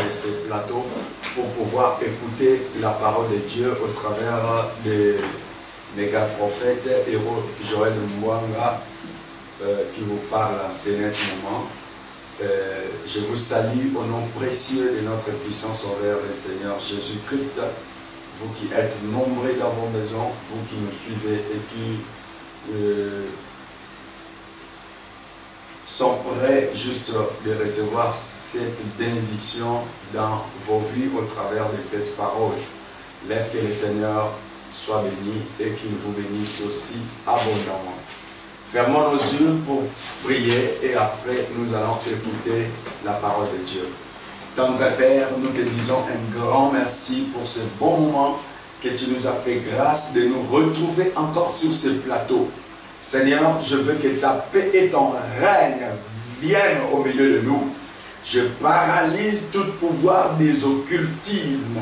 de ce plateau pour pouvoir écouter la parole de Dieu au travers des méga prophètes héros Joël Mwanga qui vous parle en ce net moment. Je vous salue au nom précieux de notre puissant sauveur, le Seigneur Jésus-Christ. Vous qui êtes nombreux dans vos maisons, vous qui nous suivez et qui sont prêts juste de recevoir cette bénédiction dans vos vies au travers de cette parole. Laisse que le Seigneur soit béni et qu'il vous bénisse aussi abondamment. Fermons nos yeux pour prier et après nous allons écouter la parole de Dieu. Tendre Père, nous te disons un grand merci pour ce bon moment que tu nous as fait grâce de nous retrouver encore sur ce plateau. Seigneur, je veux que ta paix et ton règne viennent au milieu de nous. Je paralyse tout pouvoir des occultismes,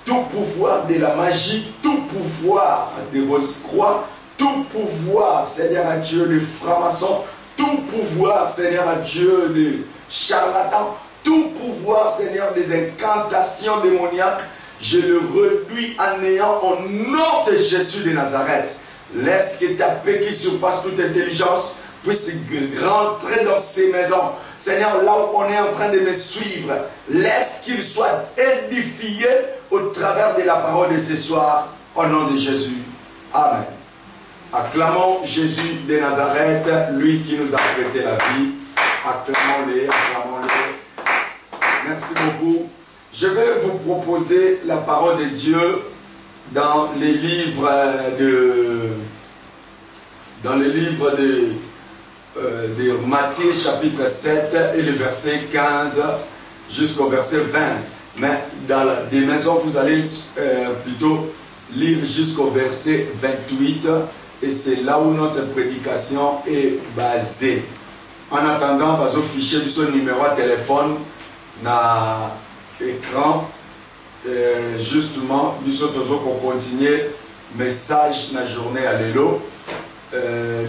tout pouvoir de la magie, tout pouvoir des rose-croix, tout pouvoir, Seigneur Dieu, de francs-maçons, tout pouvoir, Seigneur Dieu, de charlatans, tout pouvoir, Seigneur, des incantations démoniaques, je le réduis en néant au nom de Jésus de Nazareth. Laisse que ta paix qui surpasse toute intelligence puisse rentrer dans ces maisons. Seigneur, là où on est en train de me suivre, laisse qu'il soit édifié au travers de la parole de ce soir, au nom de Jésus. Amen. Acclamons Jésus de Nazareth, lui qui nous a prêté la vie. Acclamons-le, acclamons-le. Merci beaucoup. Je vais vous proposer la parole de Dieu dans les livres de Matthieu chapitre 7 et le verset 15 jusqu'au verset 20. Mais dans des maisons, vous allez plutôt lire jusqu'au verset 28 et c'est là où notre prédication est basée. En attendant, vous affichez son numéro de téléphone dans l'écran. Justement, nous sommes pour continuer message dans la journée à l'élo.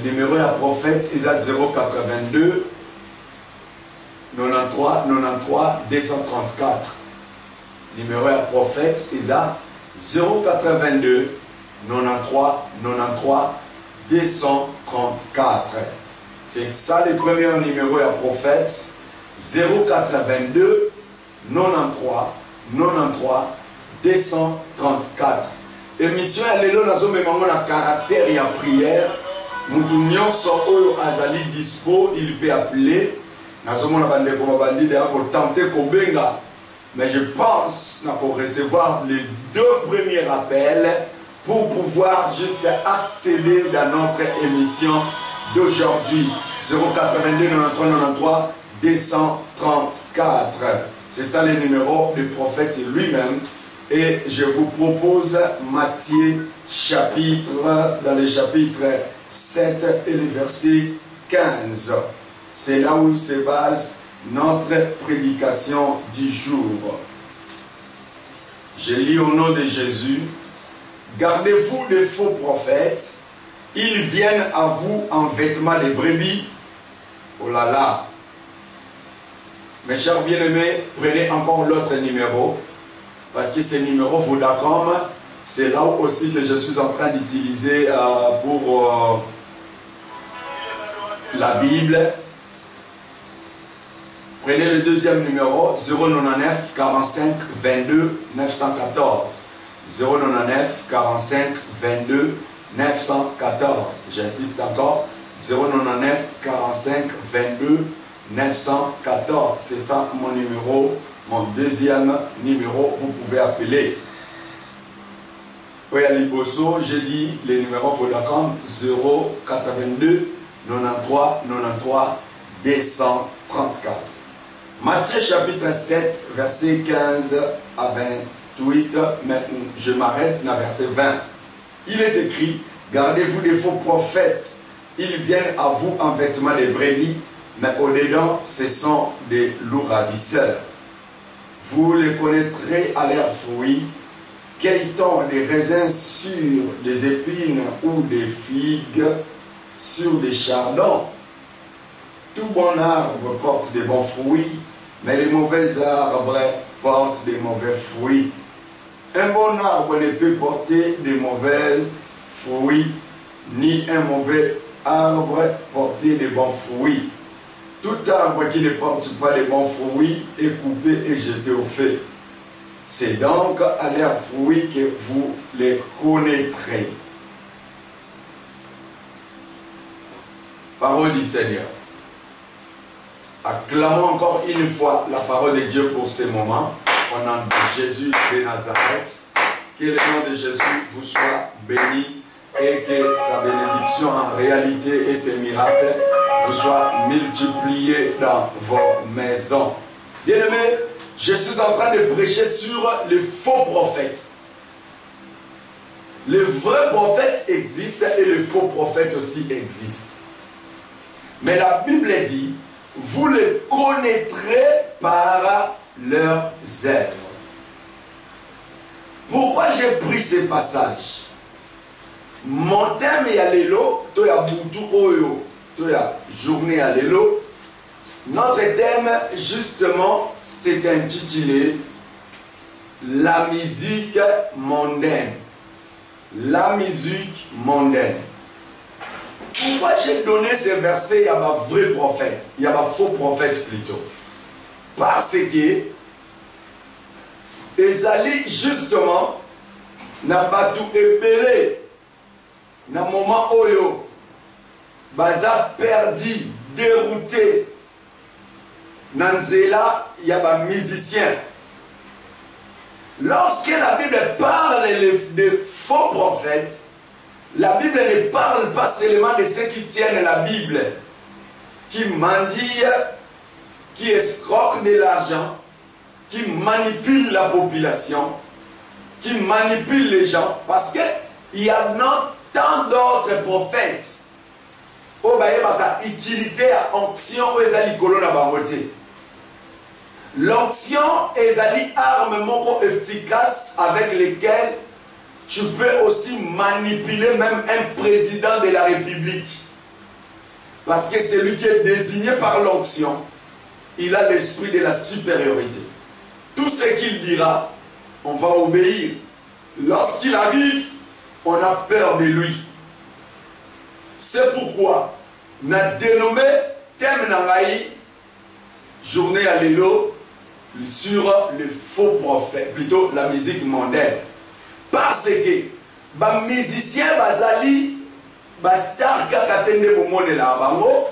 Numéro à prophète, il a 082 93 93 234. Numéro à prophète, il a 082 93 93 234. C'est ça le premier numéro à prophète. 082 93 93 234. Émission à l'élo dans un caractère et à prière. Nous oyo azali dispo, il peut appeler. Pour tenter Kobenga. Mais je pense pour recevoir les deux premiers appels pour pouvoir juste accéder dans notre émission d'aujourd'hui. 082 93 93 234. C'est ça le numéro du prophète lui-même. Et je vous propose Matthieu chapitre, dans le chapitre 7 et le verset 15. C'est là où se base notre prédication du jour. Je lis au nom de Jésus. Gardez-vous des faux prophètes. Ils viennent à vous en vêtements de brebis. Oh là là. Mes chers bien-aimés, prenez encore l'autre numéro. Parce que ce numéro Vodacom, c'est là aussi que je suis en train d'utiliser pour la Bible. Prenez le deuxième numéro, 099 45 22 914. 099 45 22 914. J'insiste encore, 099 45 22 914. C'est ça mon numéro. Mon deuxième numéro, vous pouvez appeler. Oui, à Liboso, j'ai dit le numéro Vodacom 082 93 93 234. Matthieu chapitre 7, verset 15 à 28. Maintenant, je m'arrête dans verset 20. Il est écrit, gardez-vous des faux prophètes. Ils viennent à vous en vêtements de brebis, mais au-dedans, ce sont des loups ravisseurs. Vous les connaîtrez à leurs fruits. Cueille-t-on des raisins sur des épines ou des figues sur des chardons? Tout bon arbre porte de bons fruits, Mais les mauvais arbres portent des mauvais fruits. Un bon arbre ne peut porter de mauvais fruits, ni un mauvais arbre porter de bons fruits. Tout arbre qui ne porte pas de bons fruits est coupé et jeté au feu. C'est donc à leurs fruits que vous les connaîtrez. Parole du Seigneur. Acclamons encore une fois la parole de Dieu pour ce moment. Au nom de Jésus de Nazareth. Que le nom de Jésus vous soit béni et que sa bénédiction en réalité et ses miracles vous soient multipliés dans vos maisons. Bien-aimés, je suis en train de prêcher sur les faux prophètes. Les vrais prophètes existent et les faux prophètes aussi existent. Mais la Bible dit, vous les connaîtrez par leurs œuvres. Pourquoi j'ai pris ces passages? Mon thème est à l'élo, toi ya boutou oyo, toi ya journée à l'élo. Notre thème, justement, c'est intitulé La musique mondaine. La musique mondaine. Pourquoi j'ai donné ces versets? Il y a un vrai prophète, il y a un faux prophète plutôt. Parce que Ezali, justement, n'a pas tout épelé. Dans le moment où baza perdu, dérouté. Nanzela, il y a un musicien. Lorsque la Bible parle de faux prophètes, la Bible ne parle pas seulement de ceux qui tiennent la Bible, qui mendient, qui escroquent de l'argent, qui manipulent la population, qui manipulent les gens, parce qu'il y a tant d'autres prophètes qui ont utilité à onction ou ezali kolo na bangote. L'onction est une arme efficace avec lesquelles tu peux aussi manipuler même un président de la République. Parce que celui qui est désigné par l'onction, il a l'esprit de la supériorité. Tout ce qu'il dira, on va obéir. Lorsqu'il arrive, on a peur de lui. C'est pourquoi on a dénommé thème Nangaï, journée à l'élo, sur les faux prophètes, plutôt la musique mondaine. Parce que les musiciens bazali bastar kakatende bomone la bango,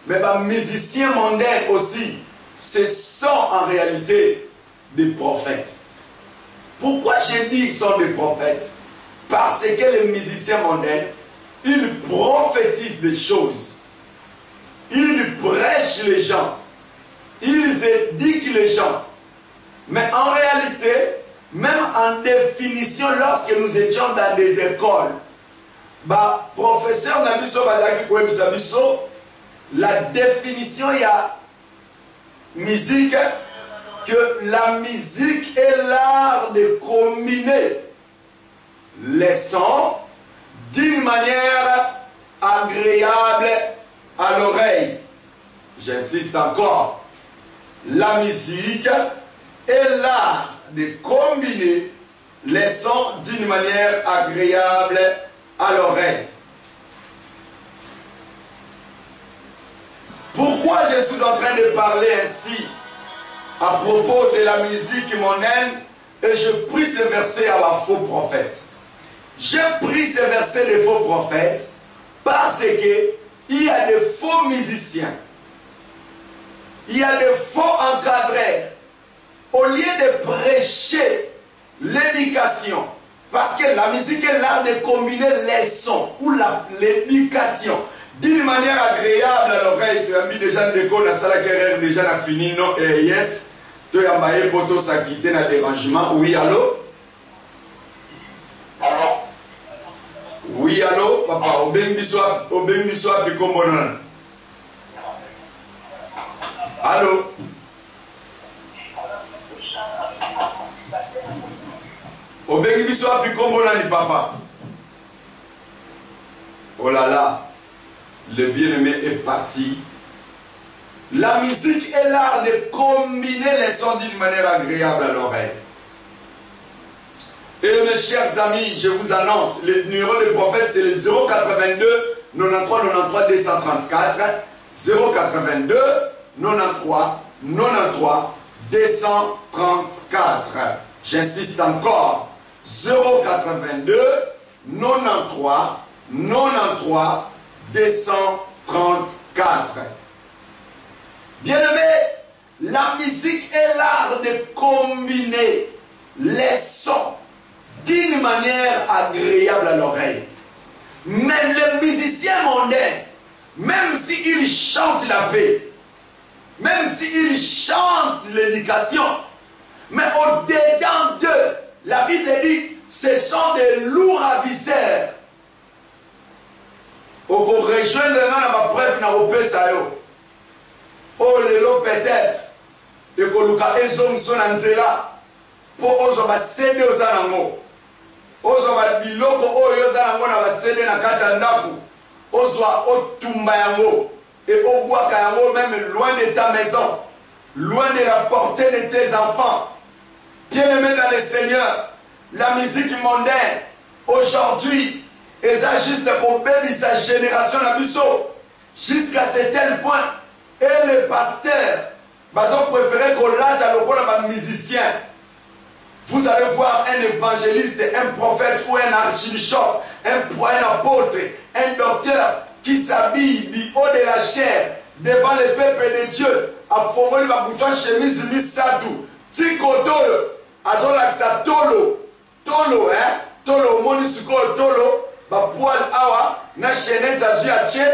mais les musiciens mondains aussi, ce sont en réalité des prophètes. Pourquoi j'ai dit qu'ils sont des prophètes? Parce que les musiciens mondains, ils prophétisent des choses, ils prêchent les gens, ils éduquent les gens. Mais en réalité, même en définition, lorsque nous étions dans des écoles, professeur Nabiso Badaki Kouebisabiso, la définition, il y a musique, que la musique est l'art de combiner les sons d'une manière agréable à l'oreille. J'insiste encore. La musique est l'art de combiner les sons d'une manière agréable à l'oreille. Pourquoi je suis en train de parler ainsi à propos de la musique mondaine et je prie ce verset à la faux prophète? J'ai pris ce verset des faux prophètes parce que il y a des faux musiciens, il y a des faux encadreurs. Au lieu de prêcher l'éducation, parce que la musique est l'art de combiner les sons ou l'éducation d'une manière agréable à l'oreille. Tu as mis déjà des cours, la salle carrière déjà n'a fini, non, et yes, tu as mis poto ça quitter le dérangement. Oui, allô? Oui, allô, papa, au bengiswa, puis comme on. Allô? Au bengiswa, puis comme on, papa. Oh là là, le bien-aimé est parti. La musique est l'art de combiner les sons d'une manière agréable à l'oreille. Et mes chers amis, je vous annonce, le numéro de prophète c'est le 082 93 93 234 082 93 93 234. J'insiste encore. 082 93 93 234. Bien-aimé, la musique est l'art de combiner les sons d'une manière agréable à l'oreille. Même les musiciens mondains, même s'ils chantent la paix, même s'ils chantent l'éducation, mais au-dedans d'eux, la Bible dit, ce sont des lourds ravisseurs. Au rejoindre dans ma preuve na opesa yo. Oh lelo peut-être et koluka ezongso na nzela po ozo ba sede ozanango. Ozo ba biloko oyo ozanango na ba sede na kati ya ndaku. Ozwa otumba yango et obwaka yango même loin de ta maison, loin de la portée de tes enfants. Bien-aimé dans le Seigneur, la musique mondaine aujourd'hui et ça juste pour bénir sa génération la biso jusqu'à ce tel point et les pasteurs ont préféré qu'on l'a à musicien. Vous allez voir un évangéliste, un prophète ou un archibishop, un apôtre, un docteur qui s'habille du haut de la chair devant le peuple de Dieu à former ma bouton chemise misatou tikoto azolakisa tolo tolo monisuko tolo ba poil awa na chaînette azu ya tche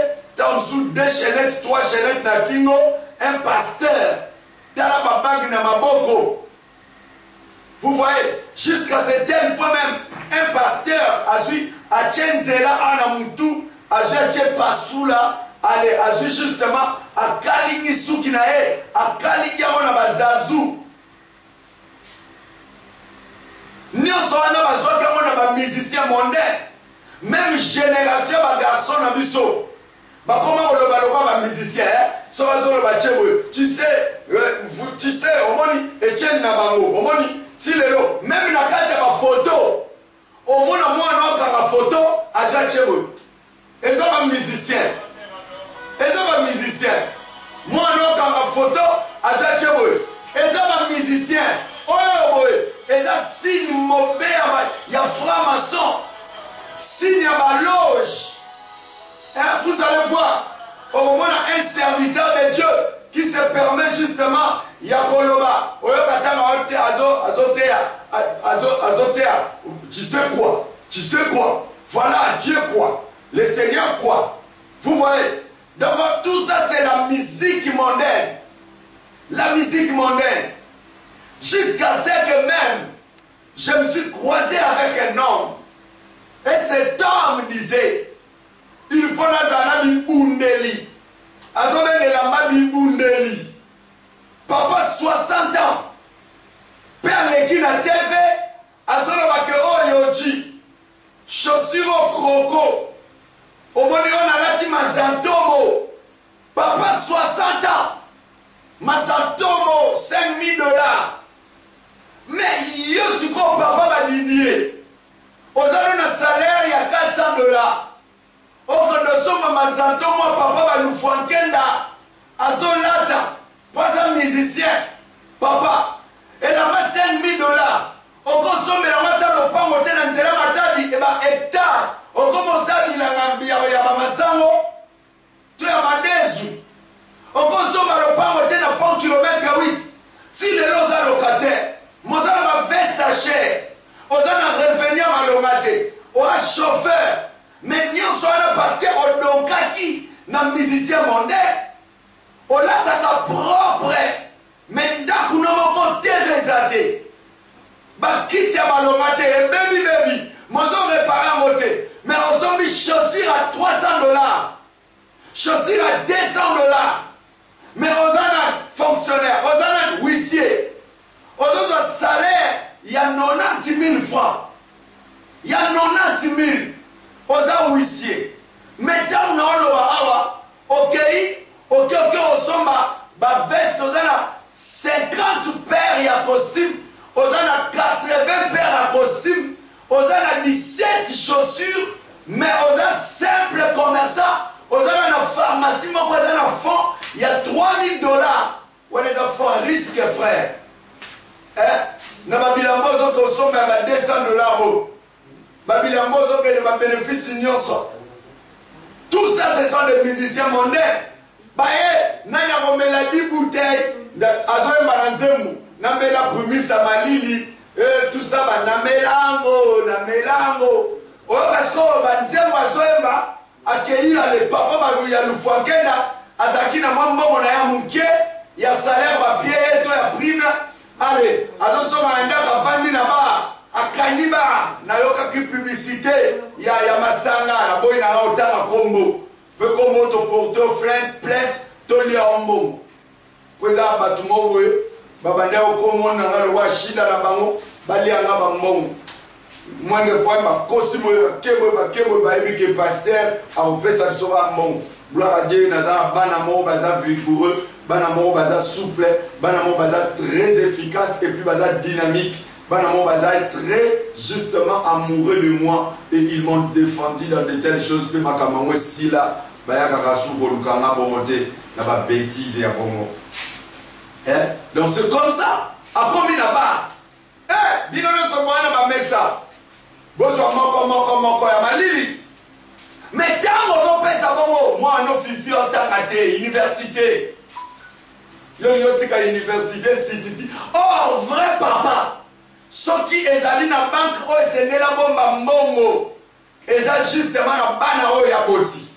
sous 2 chaînettes 3 chaînettes na kingo un pasteur tala ba bague na maboko. Vous voyez jusqu'à ce tel point même un pasteur azu a tchenzela ana mutu azu a tche pasula ale azu justement a kalingi suki na e a kalingi na bazazu nyonso wana bazwaka na ba musicien mondain. Même génération de garçons na biso. Bah comment on le musicien so tu sais omoni Etienne na bango omoni tilelo même na kati ya photo omona mwana ka photo aja chebo eza ba musicien mwana ka photo aja chebo eza ba musicien oyo boy eza signe mauvais ya franc-maçon. Signe à ma loge. Vous allez voir, au moment un serviteur de Dieu qui se permet justement, Yakoloba, tu sais quoi? Voilà Dieu quoi? Le Seigneur quoi? Vous voyez? Donc tout ça c'est la musique mondaine. La musique mondaine. Jusqu'à ce que même, je me suis croisé avec un homme. Et cet homme disait, il faut nazana bibundeli. Azone de la ma bibundeli. Papa 60 ans. Père Lekina TV. Azone bake oyoji. Chaussure croco. Au monde on a lati mazantomo. Papa 60 ans. Mazantomo 5 000 $. Mais yosuko papa va didier. Aux années de salaire, il y a 400 $. Au fond de mazanto, moi, papa va nous faire à son lata, pas un musicien, papa. Et là-bas, 5 000 $. On consomme la mata, le pain, on tient un zéro matadi, et bah, hectare. On commence à dire la masango, tu as ma désu. On consomme le pain, on tient un pain kilomètre 8. Si les lots à locataire, moi, ça va veste à chair. On a revenir à l'omate, on a chauffeur, mais nous sommes parce qu'on a qui na musicien mondain, on a ta propre, mais d'accord nous avons télézate, bah qui tient à l'omate, baby, moi on réparé à monter, mais on a mis chaussures à 300 $, chaussures à 200 $, mais on a un fonctionnaire, on a un huissier, on a un salaire. Il y a 90 000 francs. Il y a 90 000 aux huissiers. Maintenant, on a ok, on somba ba veste ozana 50 paires ya costume, ozana 80 paires à costume, ozana 17 chaussures, mais oza simple commerçant, ozana na pharmacie moko ozana fond, il y a $3000. Ouais, les enfants, risque frère. Na babilambo ozo kosomba ya $200. Babilambo ozo ke de bénéfice nyonso. Tout ça, ce sont des musiciens mondains. Baye, nanya komela 10 bouteilles, azoe baranzemu, namela promisa malili, tout ça, na melango. Oh, parce que banzemu azoemba, accueillir les papas, ya lufuakenda, azaki na mambo na ya muke, ya salaire papier, to ya prime. Allez, attention, anda kafandi na ba, akandi ba, na yoka ki publicité, ya masanga, na boy na otanga kombo. Peu comme to porto plainte, to li ombo. Kweza batumo we, babande okomo na ngalo wa shida na bango, bali anga ba mbongo. Mwende point ba kosimo ba ebike pasteur, a opesa biso ba mbongo. Gloire à Dieu, naza bana mo baza vigoureux, bana mo baza souple, bana mo baza très efficace et puis baza dynamique. Bana mo baza très justement amoureux de moi et ils m'ont défendu dans de telles choses que ma kamango si là, baya kakasu bolukanga bomote na ba bêtise ya bongo. Donc c'est comme ça. Après là-bas, bino nyonso bwana ba mesa. Bozwa moko ya malili. Mais tant qu'on pèse à bon, moi, on a fait en tant que université. Yo tika université, c'est oh, vrai papa. Ceux qui est allé dans la banque, oh, c'est né la bombe à mbongo. Et ça, justement, la bana oh, ya boti.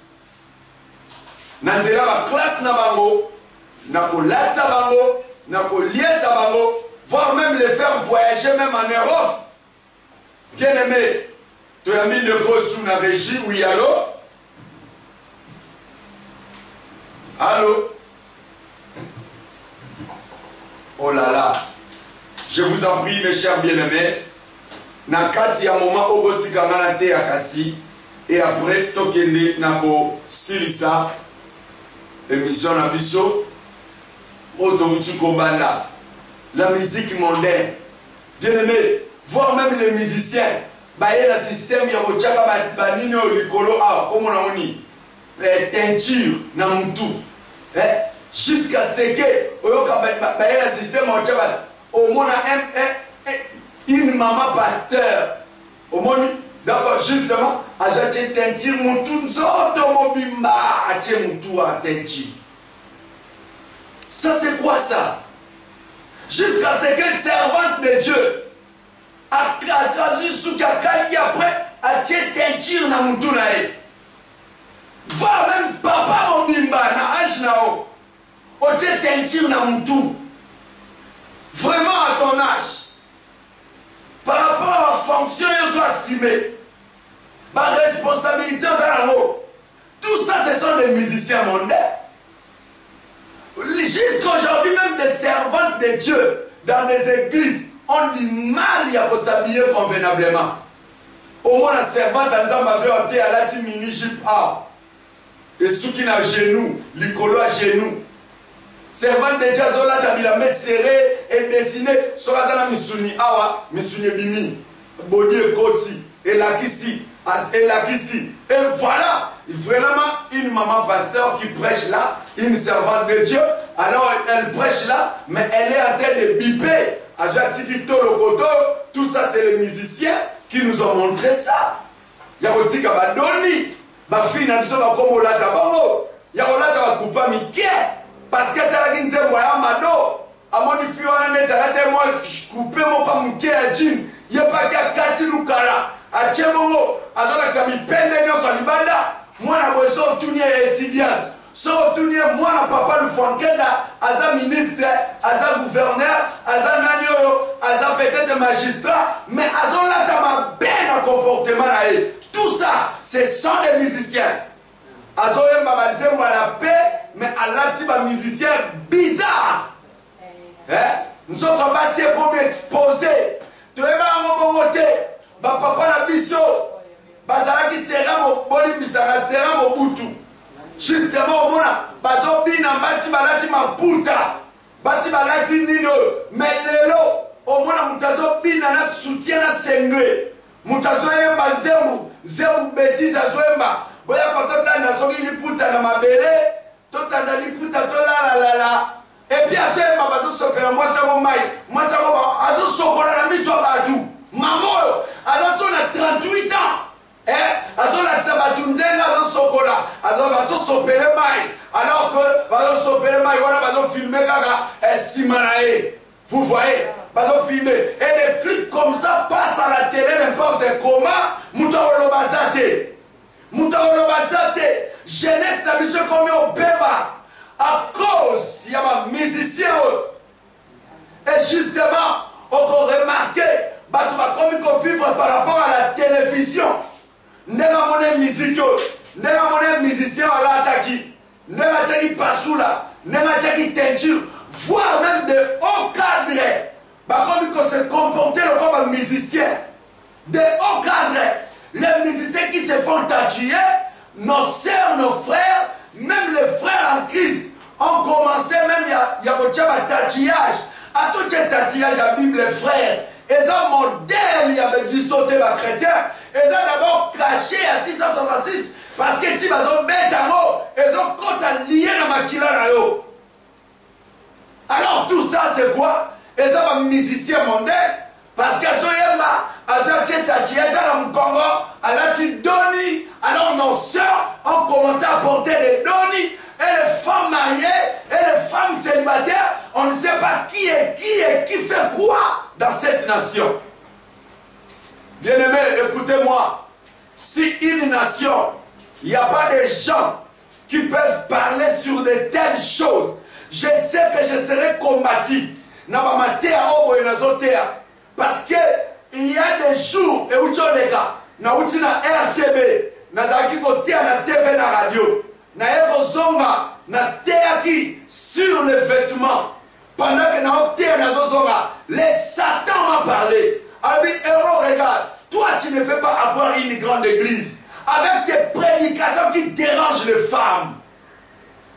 Nanzela la classe na bango, na ko latsa bango, na ko liesa bango, voire même les faire voyager même en Europe. Bien aimé. Tu as mis le gros sous la régie, oui, allô? Allô? Oh là là. Je vous en prie, mes chers bien-aimés. Nakati ya moment oboti kangana te akasi. Et après, tokende nako silisa. Émission na biso. Otorutu kobanda. La musique mondaine. Bien-aimés, voire même les musiciens. Baye le système ya kochaka banini o likolo a comme on a dit teinture na mutu jusqu'à ce que oyoka baye le système o chaka au mona une maman pasteur au moni d'accord justement ajache teinture mutu nzoto mobimba ache mutu a teinture. Ça c'est quoi ça? Jusqu'à ce que servante de Dieu après à teinture na mutu na e va même papa mobimba na âge na o teinture na mutu vraiment à ton âge par rapport à la fonction yo soit assumé ma responsabilité za nango tout ça ce sont des musiciens mondains jusqu'aujourd'hui même des servantes de Dieu dans des églises on dit mal à s'habiller convenablement. Au moins la servante en disant que à la mini jupe et ceux qui n'a genou, l'icolo à genoux. Servante de Jazola tabila mais serré et dessiné sur la misuni awa, misuni bimi, body et koti, et la kissi, et voilà, vraiment une maman pasteur qui prêche là, une servante de Dieu, alors elle prêche là, mais elle est en train de biper. Tout ça c'est les musiciens qui nous ont montré ça. Il y a aussi qui a donné. Ma fille n'a pas comme la tabaro. Il y a un coupa miké. Parce que tu as dit que tu as mado. À mon fille, on a dit moi coupé mon pas miké à jean. Il n'y a pas qu'à Kati Lukara. À Tchemongo. À Zola qui peine de nous sur Libanda. Moi, la boisson tournée étudiante. So tourner moi na papa le Fankenda, aza ministre, aza gouverneur, aza nanyo, aza peut-être magistrat, mais aza là ta ma bien comportement là. Tout ça, ce sont des musiciens. Aza yemba banzembo la paix, mais Allah ti ba musicien bizarre. Nous sommes passés comme exposés. Tu es pas en bonté, ba papa la biso, bazala qui sera mon boli bisara sera mon boutou. Justement, bazobina basi balati maputa basi balati nino mais lelo omona mutazo bina na soutien na sengwe mutazo yemba nzembu bêtise azoemba boya kotota na soki liputa na mabele totanda liputa tolalala et puis azoemba bazosopela mwasa mo mai mwasa mo azosokola na miso batu mamoyo azo na 38 ans azolakisa batu nzenga azosokola bazosopele mai alors que bazosopele mai wana bazofilme kaka nsima na ye. Vous voyez, bazofilme et des clips comme ça passent à la télé n'importe comment. Mutaolobazate jeunesse na biso comme au beba à cause y a ma musicien et justement on peut remarquer batu ba comme vivre par rapport à la télévision. Nega mone musique nega mone musicien ala ataki nega chaki pasula nega chaki teinture voire même de hauts cadres comme se comporter comme un musicien de hauts cadres. Les musiciens qui se font tatouer, nos sœurs, nos frères, même les frères en Christ ont commencé, même il y a un tatouage. À tout ce tatouage, la Bible, les frères, ils ont modèle, il y avait vu sauter les chrétiens. Ils ont d'abord craché à 666 parce que tu vas bête à mot, ils ont compte lié dans ma kila. Alors tout ça c'est quoi? Ils ont un musicien mondain parce que Soyemba, Congo, alors nos sœurs ont commencé à porter les doni et les femmes mariées et les femmes célibataires. On ne sait pas qui fait quoi dans cette nation. Bien-aimés, écoutez-moi. Si une nation, il n'y a pas de gens qui peuvent parler sur de telles choses, je sais que je serai combattu. Parce que il y a des jours, et où tu es là, na RTB, na TV na radio, na zonga, na teaki sur les vêtements. Pendant que na zonga, les Satan m'a parlé. Abi héros, regarde, toi tu ne veux pas avoir une grande église avec tes prédications qui dérangent les femmes.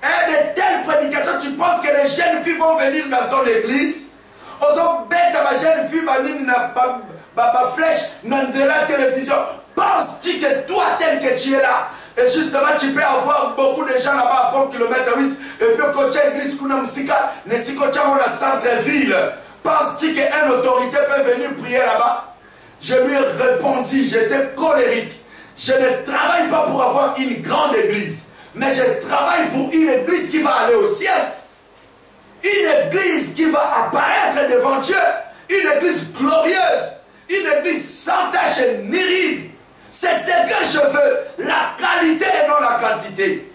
Et de telles prédications, tu penses que les jeunes filles vont venir dans ton église? Ozo bête à ma jeune fille, ma flèche, dans la télévision. Penses-tu que toi, tel que tu es là, et justement, tu peux avoir beaucoup de gens là-bas à bon kilomètre 8, et puis quand tu es l'église, ne si quand tu es dans la centre-ville, penses-tu qu'une autorité peut venir prier là-bas? Je lui ai répondu, j'étais colérique. Je ne travaille pas pour avoir une grande église, mais je travaille pour une église qui va aller au ciel. Une église qui va apparaître devant Dieu. Une église glorieuse. Une église sans tache ni ride. C'est ce que je veux. La qualité et non la quantité.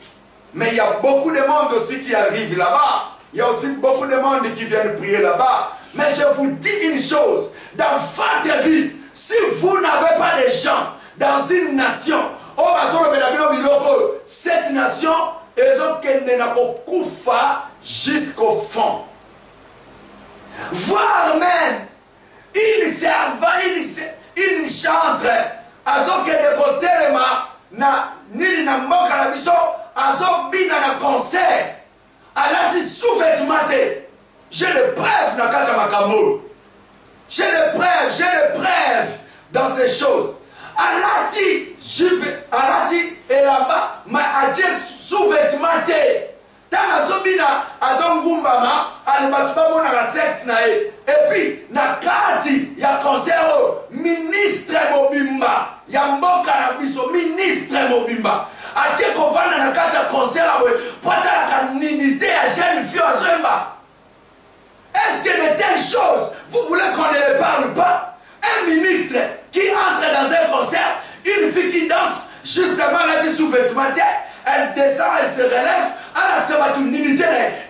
Mais il y a beaucoup de monde aussi qui arrive là-bas. Il y a aussi beaucoup de monde qui viennent prier là-bas. Mais je vous dis une chose. Dans votre vie, si vous n'avez pas de gens dans une nation, cette nation, jusqu'au fond. Voire même, une servante, une chantre, azo que de côté na nini na mboka na biso, azo bina na concert, alati sous-vêtement. J'ai des preuves na kata makambo. J'ai des preuves dans ces choses. Alati et là-bas, ma adje sous-vêtement. Tana sobina azongumbama alibatuba mona la sexe na e. Et puis na kati ya concert ministre mobimba ya mboka na biso ministre mobimba ake kovana na kati ya concert awe pata la kanunité ya jeune fille azemba. Est-ce que de telles choses vous voulez qu'on ne les parle pas? Un ministre qui entre dans un concert, une fille qui danse justement là des sous-vêtements, elle descend, elle se relève.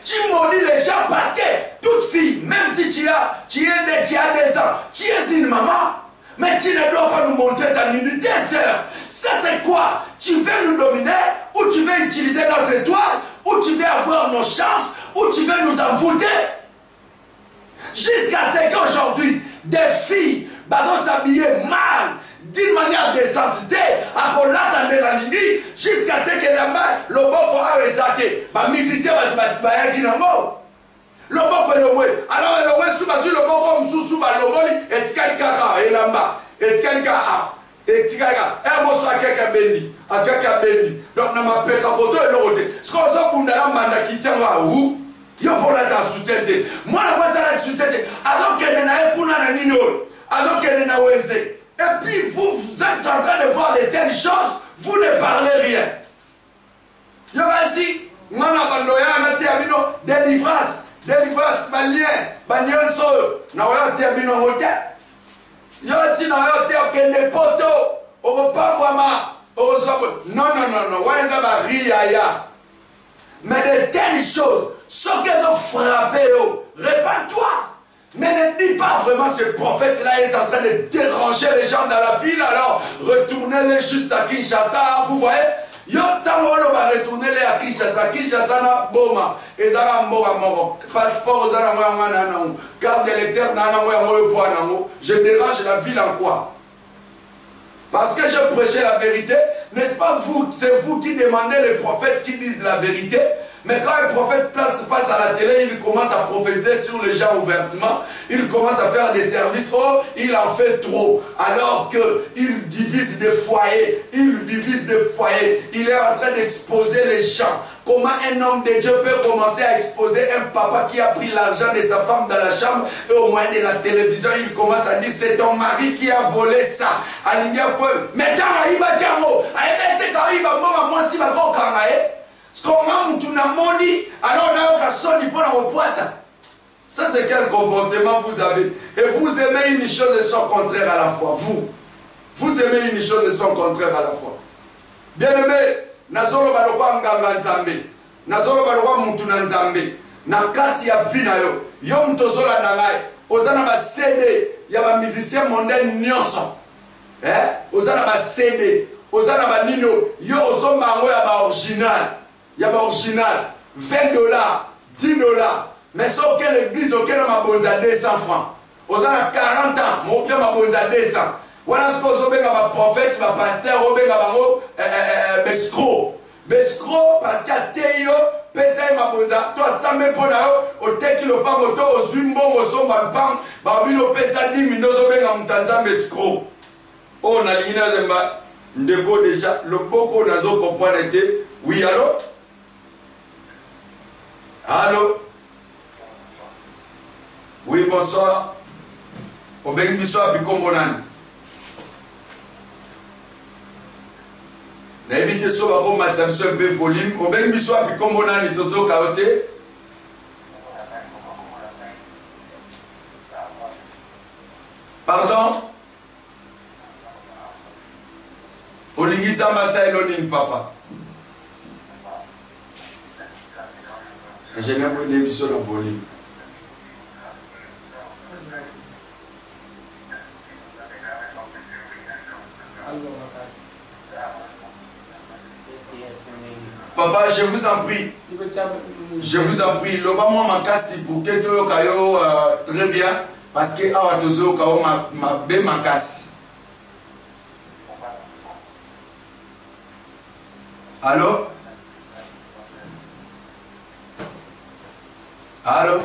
Tu maudis les gens parce que toute fille, même si tu as des ans, tu es une maman, mais tu ne dois pas nous montrer ta nudité, sœur. Ça c'est quoi? Tu veux nous dominer, ou tu veux utiliser notre étoile, ou tu veux avoir nos chances, ou tu veux nous envoûter? Jusqu'à ce qu'aujourd'hui, des filles, s'habiller mal, 10 d'une manière décente, à qu'on l'attendait la ligne, jusqu'à ce que là-bas, le boko a résaté. Les musiciens vont être dinamo. Le boko est le moué. Alors, le moué sous le boko, sous le moué, et tikali kaka, et là-bas, et tikali kaka. Et tikaka, et moi, à quelqu'un bendi, à quelqu'un bendi. Donc, n'a pas peur pour toi et l'autre. Ce qu'on a pour la manda qui tient à où? Il y a pour la soutien. Moi, la voix, ça la soutien. Alors qu'elle n'a pas de nino, alors qu'elle n'a pas de. Et puis, vous êtes en train de voir de telles choses, vous ne parlez rien. Il y a ici, on a abandonné, délivrance, malien, bagnonso, na oyo termino hotel. Yo si na oyo te okende poto, okopangwama, okosoko. Non, wana ba riaya. Mais de telles choses, ce qu'elles ont frappé, répands-toi. Mais ne dis pas vraiment ce prophète-là est en train de déranger les gens dans la ville, alors retournez-les juste à Kinshasa, vous voyez. Yo tamolo va retourner à Kinshasa, Kinshasa na boma, ezara mboka moko, passeport ozara moya mwana nango, carte d'électeur nana moya moyo po nango. Je dérange la ville en quoi? Parce que je prêchais la vérité, n'est-ce pas vous? C'est vous qui demandez les prophètes qui disent la vérité. Mais quand un prophète passe à la télé, il commence à prophétiser sur les gens ouvertement. Il commence à faire des services. Oh, il en fait trop. Alors qu'il divise des foyers. Il est en train d'exposer les gens. Comment un homme de Dieu peut commencer à exposer un papa qui a pris l'argent de sa femme dans la chambre et au moyen de la télévision, il commence à dire c'est ton mari qui a volé ça. Mais ça c'est quel comportement vous avez? Et vous aimez une chose et son contraire à la fois. Vous aimez une chose et son contraire à la fois. Bien aimé, nazolo balokwa nganga nzambe, nazolo balokwa mutu na nzambe, na kati ya vina yo mtozola na ngai, ozana ba CD ya ba musicien mondain nyonso. Ozana ba CD, ozana ba nino, yo osomba ngo ya ba original. Il y a original, $20, $10. Mais si aucune église, aucune mabonza 200 francs. Aux ans 40 ans, mon père mabonza 200. Voilà ce qu'on a un prophète, un pasteur, un bescro. Bescro, parce qu'il y a Théo, Pesa mabonza, toi ça me pona au teki le pan moto, au zumbo, au somba pan, babino Pesa 10 000, nous mutanza bescro. Oh, on a l'ingénieur Zemba, ndeko déjà, le boko nazo comprendre était, oui, alors? Allô? Oui, bonsoir. Au Bengbissoa Pikombonan. N'invitez sur la roue, un peu volume. Au Bengbissoa Pikombonan, il est au kaoté. Pardon? Au Lingizamba Saïlonin, papa. Je n'ai pas d'émission de volume. Papa, je vous en prie. Je vous en prie. Le moment makasi pour que tu kayo très bien parce que awa tozo kayo ma be makasi. Allô? Allô?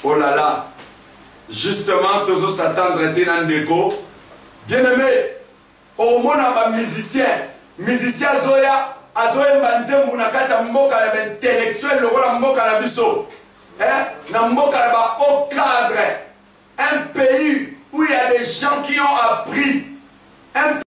Oh là là. Justement, tous s'attendre à Ténandeko. Bien aimé, au monde a musicien Zoya, Azoé Banzembu Nakata Mboka intellectuel, le rôle Mboka la biso. Na Mboka au cadre. Un pays où il y a des gens qui ont appris. Un